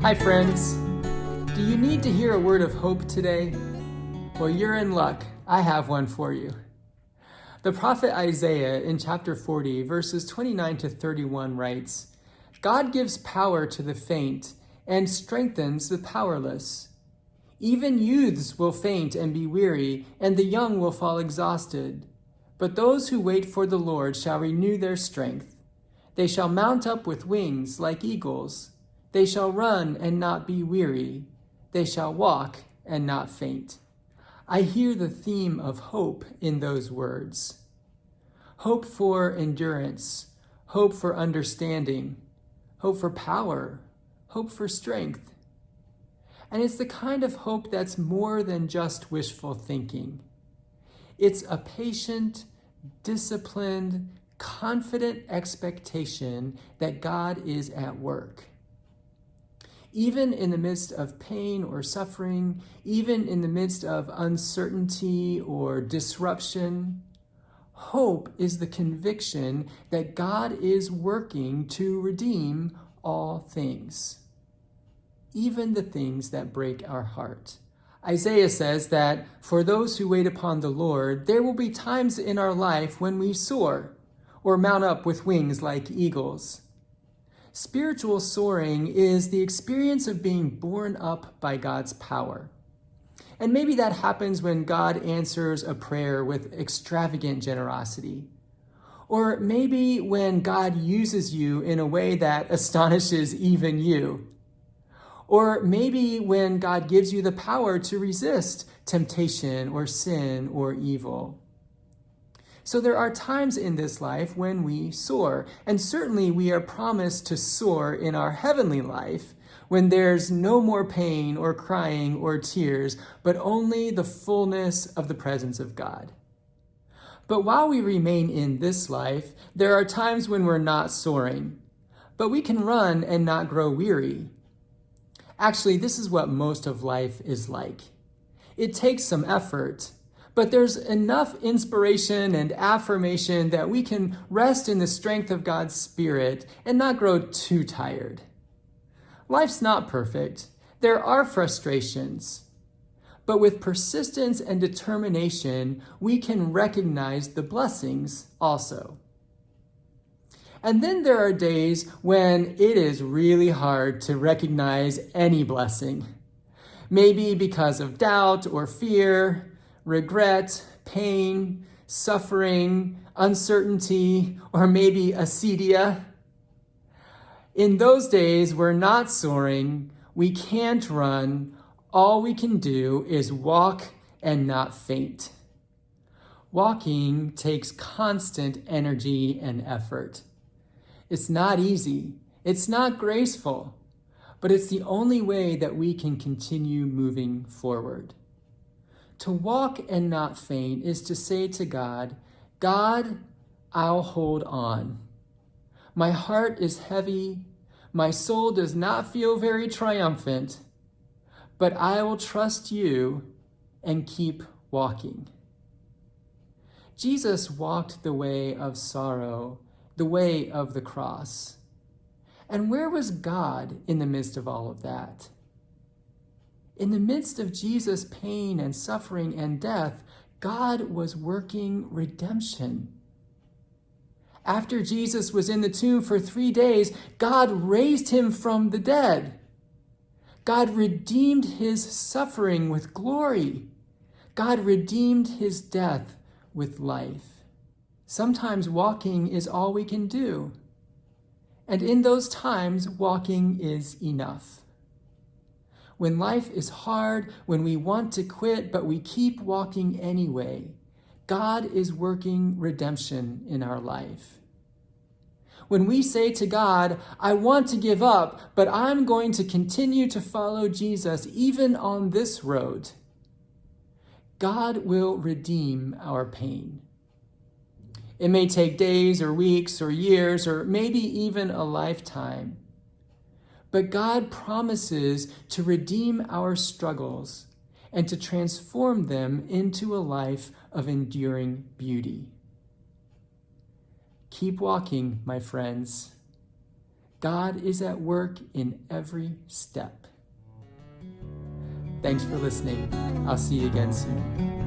Hi friends, do you need to hear a word of hope today? Well, you're in luck. I have one for you. The prophet Isaiah in chapter 40, verses 29 to 31 writes, God gives power to the faint and strengthens the powerless. Even youths will faint and be weary, and the young will fall exhausted. But those who wait for the Lord shall renew their strength. They shall mount up with wings like eagles. They shall run and not be weary. They shall walk and not faint. I hear the theme of hope in those words. Hope for endurance, hope for understanding, hope for power, hope for strength. And it's the kind of hope that's more than just wishful thinking. It's a patient, disciplined, confident expectation that God is at work. Even in the midst of pain or suffering, even in the midst of uncertainty or disruption, hope is the conviction that God is working to redeem all things, even the things that break our heart. Isaiah says that for those who wait upon the Lord, there will be times in our life when we soar or mount up with wings like eagles. Spiritual soaring is the experience of being borne up by God's power. And maybe that happens when God answers a prayer with extravagant generosity. Or maybe when God uses you in a way that astonishes even you. Or maybe when God gives you the power to resist temptation or sin or evil. So there are times in this life when we soar, and certainly we are promised to soar in our heavenly life when there's no more pain or crying or tears, but only the fullness of the presence of God. But while we remain in this life, there are times when we're not soaring, but we can run and not grow weary. Actually, this is what most of life is like. It takes some effort, but there's enough inspiration and affirmation that we can rest in the strength of God's Spirit and not grow too tired. Life's not perfect. There are frustrations. But with persistence and determination, we can recognize the blessings also. And then there are days when it is really hard to recognize any blessing. Maybe because of doubt or fear, regret, pain, suffering, uncertainty, or maybe acedia. In those days, we're not soaring, we can't run, all we can do is walk and not faint. Walking takes constant energy and effort. It's not easy, it's not graceful, but it's the only way that we can continue moving forward. To walk and not faint is to say to God, God, I'll hold on. My heart is heavy. My soul does not feel very triumphant, but I will trust you and keep walking. Jesus walked the way of sorrow, the way of the cross. And where was God in the midst of all of that? In the midst of Jesus' pain and suffering and death, God was working redemption. After Jesus was in the tomb for 3 days, God raised him from the dead. God redeemed his suffering with glory. God redeemed his death with life. Sometimes walking is all we can do. And in those times, walking is enough. When life is hard, when we want to quit, but we keep walking anyway, God is working redemption in our life. When we say to God, I want to give up, but I'm going to continue to follow Jesus even on this road, God will redeem our pain. It may take days or weeks or years or maybe even a lifetime. But God promises to redeem our struggles and to transform them into a life of enduring beauty. Keep walking, my friends. God is at work in every step. Thanks for listening. I'll see you again soon.